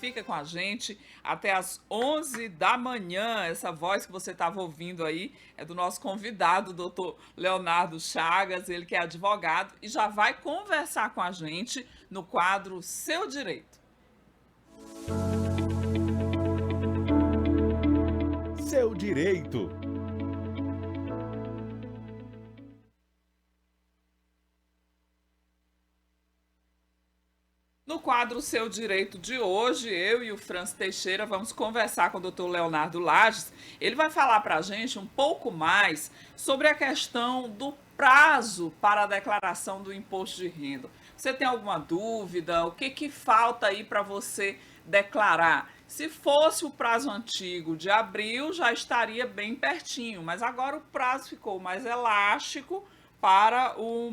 fica com a gente até as 11 da manhã. Essa voz que você estava ouvindo aí é do nosso convidado, doutor Leonardo Chagas, ele que é advogado e já vai conversar com a gente no quadro Seu Direito. Seu direito. No quadro Seu Direito de hoje, eu e o Franz Teixeira vamos conversar com o doutor Leonardo Lages. Ele vai falar para a gente um pouco mais sobre a questão do prazo para a declaração do imposto de renda. Você tem alguma dúvida? O que falta aí para você declarar? Se fosse o prazo antigo de abril, já estaria bem pertinho, mas agora o prazo ficou mais elástico para o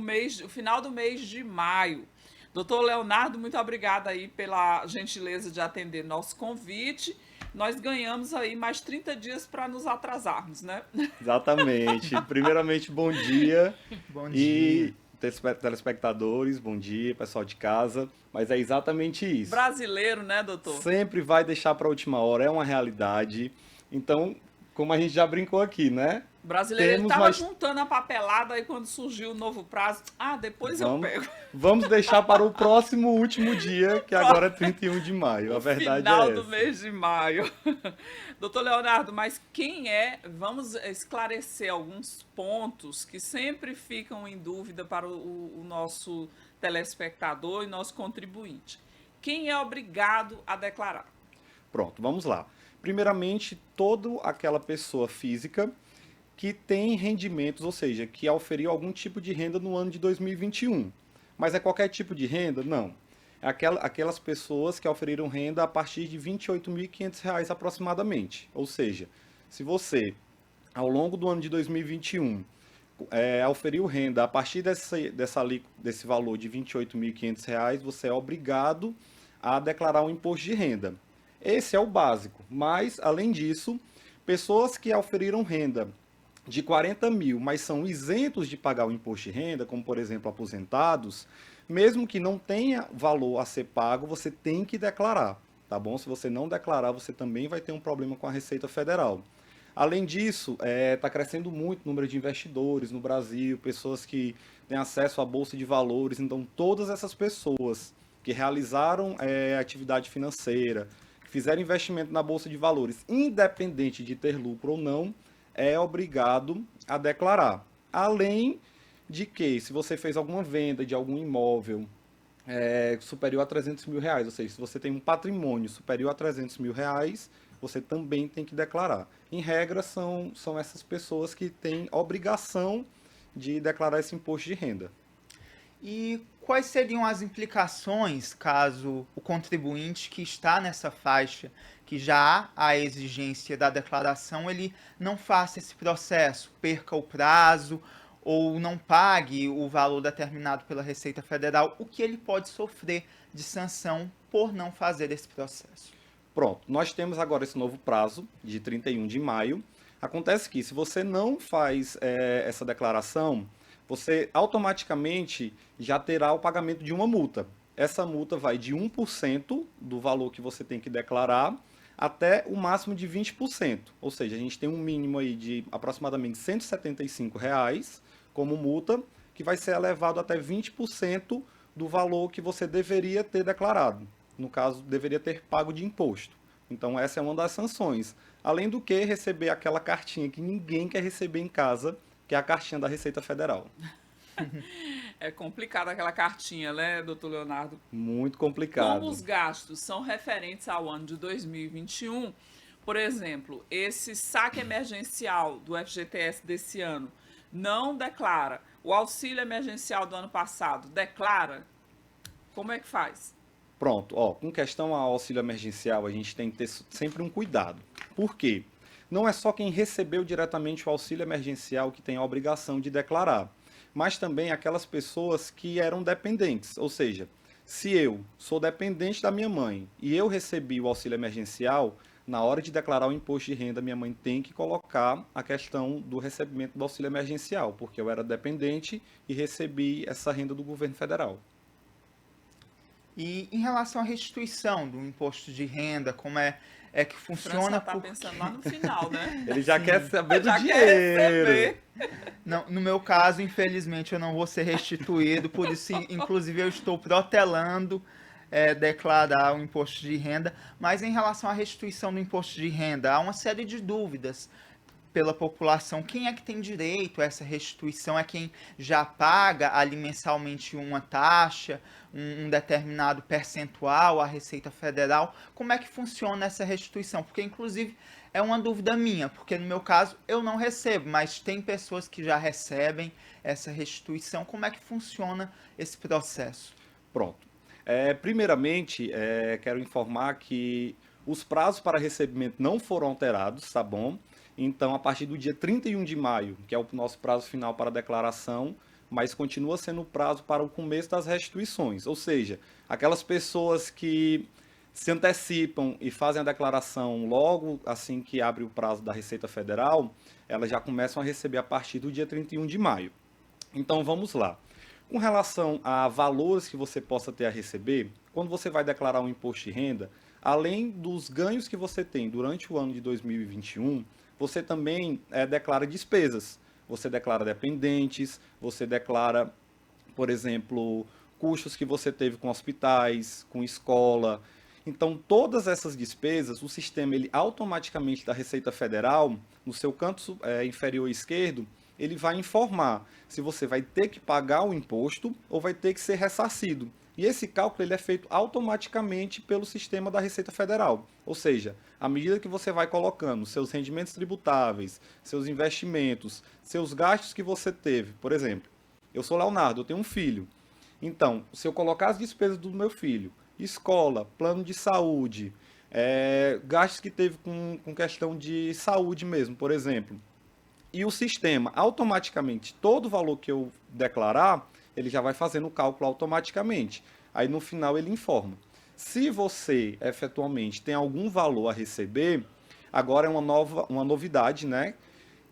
final do mês de maio. Doutor Leonardo, muito obrigada aí pela gentileza de atender nosso convite. Nós ganhamos aí mais 30 dias para nos atrasarmos, né? Exatamente. Primeiramente, bom dia. Bom dia. E telespectadores, bom dia, pessoal de casa. Mas é exatamente isso. Brasileiro, né, doutor? Sempre vai deixar para a última hora, é uma realidade. Então, como a gente já brincou aqui, né? Brasileiro, ele Temos estava mais. juntando a papelada aí quando surgiu o novo prazo. Ah, depois eu Vamos, pego. vamos deixar para o próximo último dia, que agora é 31 de maio. A verdade Final é do essa. mês de maio. Doutor Leonardo, mas quem é? Vamos esclarecer alguns pontos que sempre ficam em dúvida para o nosso telespectador e nosso contribuinte. Quem é obrigado a declarar? Pronto, vamos lá. Primeiramente, toda aquela pessoa física que tem rendimentos, ou seja, que auferiu algum tipo de renda no ano de 2021. Mas é qualquer tipo de renda? Não. É aquelas pessoas que auferiram renda a partir de R$ 28.500 aproximadamente. Ou seja, se você, ao longo do ano de 2021, auferiu renda a partir desse valor de R$ 28.500, você é obrigado a declarar um imposto de renda. Esse é o básico. Mas, além disso, pessoas que auferiram renda de 40 mil, mas são isentos de pagar o imposto de renda, como por exemplo aposentados, mesmo que não tenha valor a ser pago, você tem que declarar, tá bom? Se você não declarar, você também vai ter um problema com a Receita Federal. Além disso, está crescendo muito o número de investidores no Brasil, pessoas que têm acesso à Bolsa de Valores, então todas essas pessoas que realizaram atividade financeira, que fizeram investimento na Bolsa de Valores, independente de ter lucro ou não, é obrigado a declarar. Além de que, se você fez alguma venda de algum imóvel superior a R$ 300.000, ou seja, se você tem um patrimônio superior a R$ 300.000, você também tem que declarar. Em regra, são essas pessoas que têm obrigação de declarar esse imposto de renda. E quais seriam as implicações caso o contribuinte que está nessa faixa, que já há a exigência da declaração, ele não faça esse processo, perca o prazo ou não pague o valor determinado pela Receita Federal, o que ele pode sofrer de sanção por não fazer esse processo? Pronto, nós temos agora esse novo prazo de 31 de maio. Acontece que se você não faz essa declaração, você automaticamente já terá o pagamento de uma multa. Essa multa vai de 1% do valor que você tem que declarar até o máximo de 20%. Ou seja, a gente tem um mínimo aí de aproximadamente R$ 175 como multa, que vai ser elevado até 20% do valor que você deveria ter declarado. No caso, deveria ter pago de imposto. Então, essa é uma das sanções. Além do que, receber aquela cartinha que ninguém quer receber em casa, que é a cartinha da Receita Federal. É complicada aquela cartinha, né, doutor Leonardo? Muito Como complicado. os gastos são referentes ao ano de 2021, por exemplo, esse saque emergencial do FGTS desse ano não declara. O auxílio emergencial do ano passado declara? Como é que faz? Pronto, ó, com questão ao auxílio emergencial, a gente tem que ter sempre um cuidado. Por quê? Não é só quem recebeu diretamente o auxílio emergencial que tem a obrigação de declarar, mas também aquelas pessoas que eram dependentes. Ou seja, se eu sou dependente da minha mãe e eu recebi o auxílio emergencial, na hora de declarar o imposto de renda, minha mãe tem que colocar a questão do recebimento do auxílio emergencial, porque eu era dependente e recebi essa renda do governo federal. E em relação à restituição do imposto de renda, como é que O França funciona? já tá pensando lá no final, né? Ele já Sim. quer saber do Já quer dinheiro. receber. Não, no meu caso, infelizmente, eu não vou ser restituído, por isso, inclusive, eu estou protelando declarar o imposto de renda. Mas em relação à restituição do imposto de renda, há uma série de dúvidas pela população. Quem é que tem direito a essa restituição? É quem já paga ali mensalmente uma taxa, um determinado percentual à Receita Federal? Como é que funciona essa restituição? Porque, inclusive, é uma dúvida minha, porque no meu caso eu não recebo, mas tem pessoas que já recebem essa restituição. Como é que funciona esse processo? Pronto. Primeiramente, quero informar que os prazos para recebimento não foram alterados, tá bom? Então, a partir do dia 31 de maio, que é o nosso prazo final para a declaração, mas continua sendo o prazo para o começo das restituições. Ou seja, aquelas pessoas que se antecipam e fazem a declaração logo assim que abre o prazo da Receita Federal, elas já começam a receber a partir do dia 31 de maio. Então, vamos lá. Com relação a valores que você possa ter a receber, quando você vai declarar um imposto de renda, além dos ganhos que você tem durante o ano de 2021, você também declara despesas. Você declara dependentes, você declara, por exemplo, custos que você teve com hospitais, com escola. Então, todas essas despesas, o sistema ele automaticamente da Receita Federal, no seu canto inferior esquerdo, ele vai informar se você vai ter que pagar o imposto ou vai ter que ser ressarcido. E esse cálculo ele é feito automaticamente pelo sistema da Receita Federal. Ou seja, à medida que você vai colocando seus rendimentos tributáveis, seus investimentos, seus gastos que você teve, por exemplo, eu sou Leonardo, eu tenho um filho. Então, se eu colocar as despesas do meu filho, escola, plano de saúde, gastos que teve com questão de saúde mesmo, por exemplo, e o sistema, automaticamente, todo o valor que eu declarar, ele já vai fazendo o cálculo automaticamente. Aí no final ele informa. Se você efetualmente tem algum valor a receber, agora é uma novidade, né?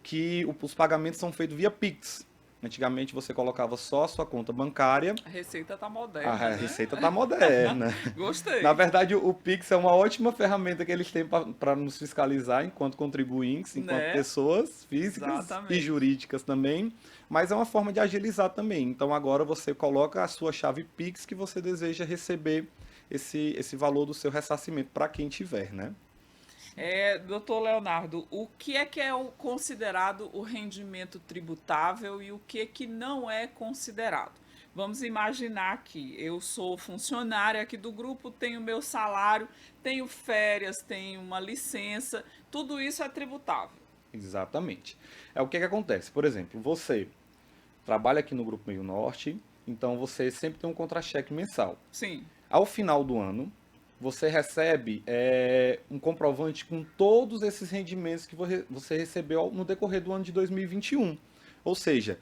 Que os pagamentos são feitos via Pix. Antigamente você colocava só a sua conta bancária. A receita tá A moderna, né? receita está moderna. Gostei. Na verdade, o Pix é uma ótima ferramenta que eles têm para nos fiscalizar enquanto contribuintes, enquanto Né? pessoas físicas e Exatamente. jurídicas também, mas é uma forma de agilizar também. Então agora você coloca a sua chave Pix que você deseja receber esse valor do seu ressarcimento para quem tiver, né? Doutor Leonardo, o que é o considerado o rendimento tributável e o que não é considerado? Vamos imaginar que eu sou funcionária aqui do grupo, tenho meu salário, tenho férias, tenho uma licença, tudo isso é tributável. Exatamente. O que acontece? Por exemplo, você trabalha aqui no Grupo Meio Norte, então você sempre tem um contra-cheque mensal. Sim, Ao final do ano, você recebe um comprovante com todos esses rendimentos que você recebeu no decorrer do ano de 2021. Ou seja,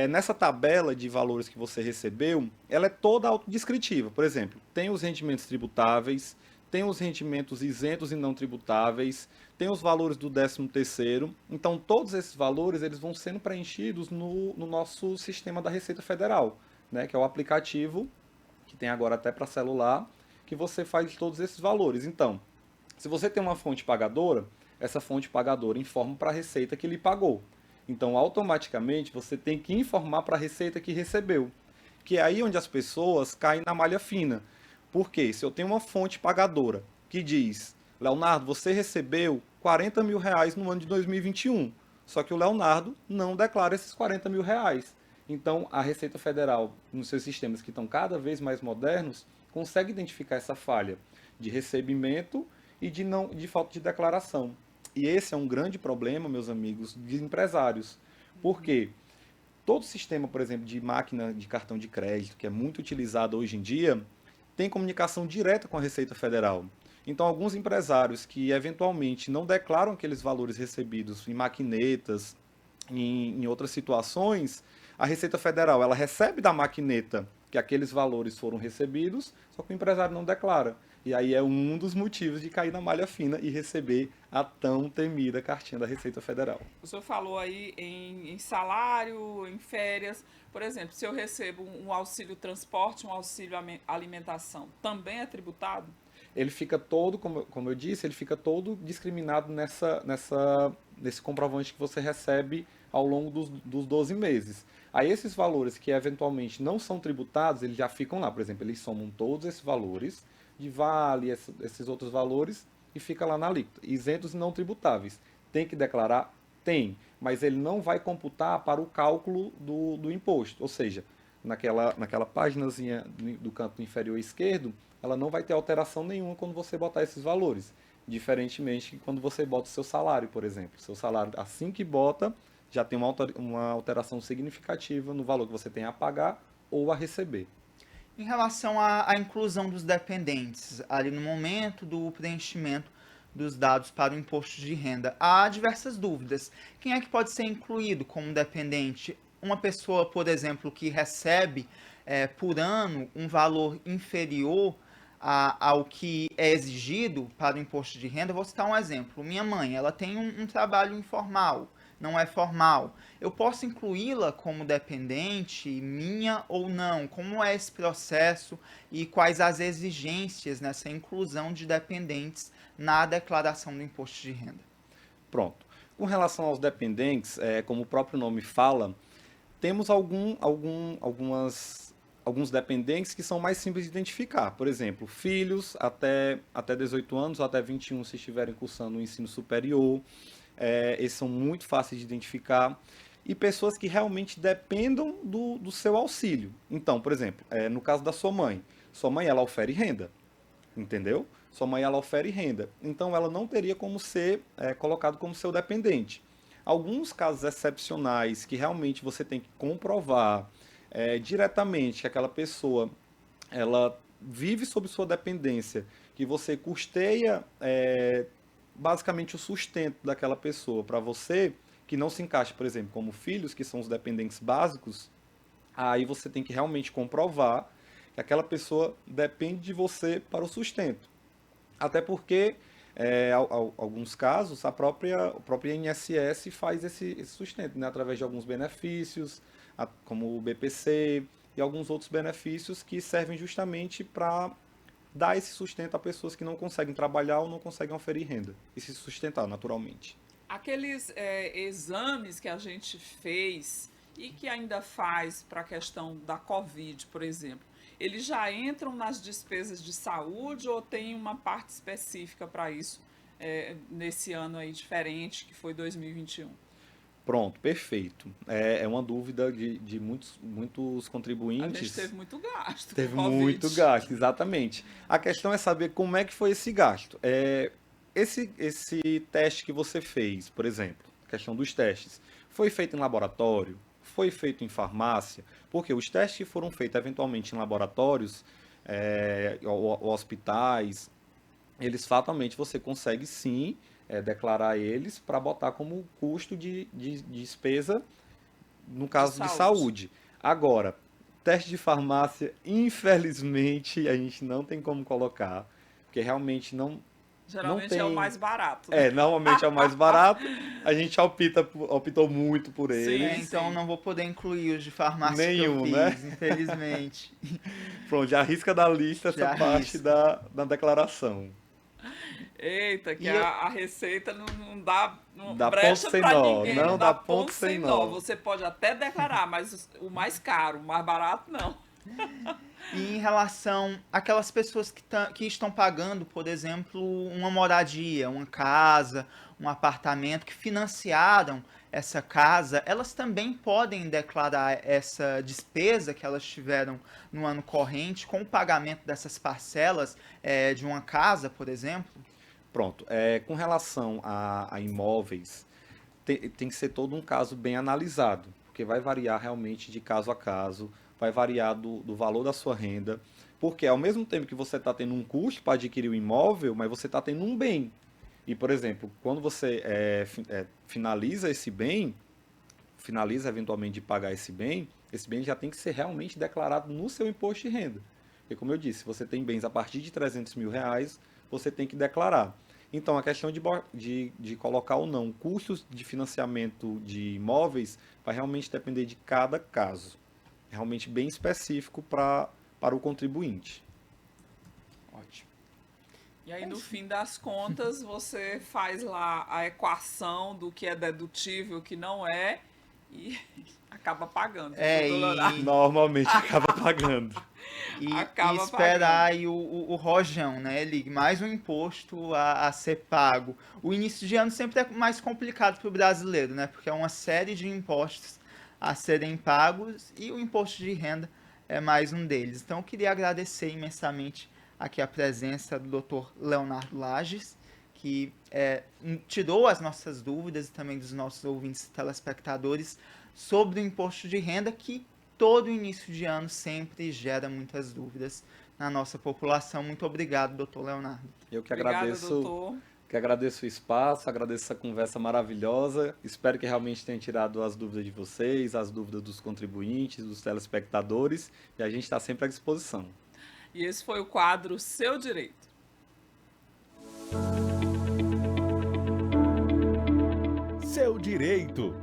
nessa tabela de valores que você recebeu, ela é toda autodescritiva. Por exemplo, tem os rendimentos tributáveis, tem os rendimentos isentos e não tributáveis, tem os valores do 13º. Então, todos esses valores eles vão sendo preenchidos no nosso sistema da Receita Federal, né, que é o aplicativo que tem agora até para celular, que você faz todos esses valores. Então, se você tem uma fonte pagadora, essa fonte pagadora informa para a Receita que lhe pagou. Então, automaticamente, você tem que informar para a Receita que recebeu. Que é aí onde as pessoas caem na malha fina. Porque se eu tenho uma fonte pagadora que diz, Leonardo, você recebeu 40 mil reais no ano de 2021. Só que o Leonardo não declara esses 40 mil reais. Então, a Receita Federal, nos seus sistemas que estão cada vez mais modernos, consegue identificar essa falha de recebimento e de falta de declaração. E esse é um grande problema, meus amigos, de empresários. Por quê? Todo sistema, por exemplo, de máquina de cartão de crédito, que é muito utilizado hoje em dia, tem comunicação direta com a Receita Federal. Então, alguns empresários que eventualmente não declaram aqueles valores recebidos em maquinetas, em outras situações, a Receita Federal ela recebe da maquineta que aqueles valores foram recebidos, só que o empresário não declara. E aí é um dos motivos de cair na malha fina e receber a tão temida cartinha da Receita Federal. O senhor falou aí em salário, em férias. Por exemplo, se eu recebo um auxílio transporte, um auxílio alimentação, também é tributado? Ele fica todo, como eu disse, ele fica todo discriminado nesse comprovante que você recebe ao longo dos 12 meses. Aí esses valores que eventualmente não são tributados, eles já ficam lá. Por exemplo, eles somam todos esses valores de vale, esses outros valores, e fica lá na alíquota. Isentos e não tributáveis. Tem que declarar? Tem, mas ele não vai computar para o cálculo do imposto. Ou seja, naquela paginazinha do canto inferior esquerdo, ela não vai ter alteração nenhuma quando você botar esses valores. Diferentemente de quando você bota o seu salário, por exemplo. Seu salário, assim que bota, já tem uma alteração significativa no valor que você tem a pagar ou a receber. Em relação à inclusão dos dependentes, ali no momento do preenchimento dos dados para o imposto de renda, há diversas dúvidas. Quem é que pode ser incluído como dependente? Uma pessoa, por exemplo, que recebe por ano um valor inferior ao que é exigido para o imposto de renda. Vou citar um exemplo. Minha mãe, ela tem um trabalho informal, não é formal. Eu posso incluí-la como dependente minha ou não? Como é esse processo e quais as exigências nessa inclusão de dependentes na declaração do imposto de renda? Pronto. Com relação aos dependentes, como o próprio nome fala, temos alguns dependentes que são mais simples de identificar. Por exemplo, filhos até 18 anos ou até 21 se estiverem cursando o ensino superior. Esses são muito fáceis de identificar. E pessoas que realmente dependam do seu auxílio. Então, por exemplo, no caso da sua mãe ela ofere renda, entendeu? Sua mãe ela ofere renda. Então ela não teria como ser colocado como seu dependente. Alguns casos excepcionais que realmente você tem que comprovar diretamente que aquela pessoa ela vive sob sua dependência, que você custeia basicamente o sustento daquela pessoa para você, que não se encaixa, por exemplo, como filhos, que são os dependentes básicos, aí você tem que realmente comprovar que aquela pessoa depende de você para o sustento. Até porque, alguns casos, o próprio INSS faz esse sustento, né, através de alguns benefícios, como o BPC e alguns outros benefícios que servem justamente para dar esse sustento a pessoas que não conseguem trabalhar ou não conseguem oferir renda e se sustentar naturalmente. Aqueles exames que a gente fez e que ainda faz para a questão da Covid, por exemplo, eles já entram nas despesas de saúde ou tem uma parte específica para isso nesse ano aí diferente, que foi 2021? Pronto, perfeito. É uma dúvida de muitos A contribuintes. gente teve muito gasto Teve com Covid. muito gasto, exatamente. A questão é saber como é que foi esse gasto. Esse teste que você fez, por exemplo, a questão dos testes, foi feito em laboratório? Foi feito em farmácia? Porque os testes que foram feitos eventualmente em laboratórios ou hospitais, eles fatalmente você consegue sim declarar eles para botar como custo de despesa no caso de saúde. Agora, teste de farmácia, infelizmente, a gente não tem como colocar, porque realmente não Geralmente tem. é o mais barato, né? Normalmente é o mais barato, a gente optou muito por Sim, eles. Então não vou poder incluir os de farmácia Nenhum, que eu né? fiz, infelizmente. Pronto, já arrisca da lista essa Já parte arrisco. da declaração. Eita, que E eu- a receita não dá Dá ponto brecha sem para nó, ninguém, não não dá dá ponto ponto sem sem nó. nó. Você pode até declarar, mas o mais caro, o mais barato, não. E em relação àquelas pessoas que estão pagando, por exemplo, uma moradia, uma casa, um apartamento, que financiaram essa casa, elas também podem declarar essa despesa que elas tiveram no ano corrente com o pagamento dessas parcelas de uma casa, por exemplo? Pronto, com relação a imóveis, tem que ser todo um caso bem analisado, porque vai variar realmente de caso a caso, vai variar do valor da sua renda, porque ao mesmo tempo que você está tendo um custo para adquirir o imóvel, mas você está tendo um bem. E, por exemplo, quando você finaliza esse bem, finaliza eventualmente de pagar esse bem já tem que ser realmente declarado no seu imposto de renda. Porque, como eu disse, se você tem bens a partir de R$ 300.000, você tem que declarar. Então, a questão de colocar ou não custos de financiamento de imóveis vai realmente depender de cada caso. Realmente bem específico para o contribuinte. Ótimo. E aí, no fim das contas, você faz lá a equação do que é dedutível, o que não é, e acaba pagando. Normalmente acaba pagando. E Acaba esperar pagando. aí o rojão, né, Lig? Mais um imposto a ser pago. O início de ano sempre é mais complicado para o brasileiro, né? Porque é uma série de impostos a serem pagos e o imposto de renda é mais um deles. Então, eu queria agradecer imensamente aqui a presença do Dr. Leonardo Lages, que tirou as nossas dúvidas e também dos nossos ouvintes e telespectadores sobre o imposto de renda, que todo início de ano sempre gera muitas dúvidas na nossa população. Muito obrigado, doutor Leonardo. Eu que Obrigada, agradeço, doutor. que agradeço o espaço, agradeço essa conversa maravilhosa. Espero que realmente tenha tirado as dúvidas de vocês, as dúvidas dos contribuintes, dos telespectadores, e a gente está sempre à disposição. E esse foi o quadro Seu Direito. Seu Direito.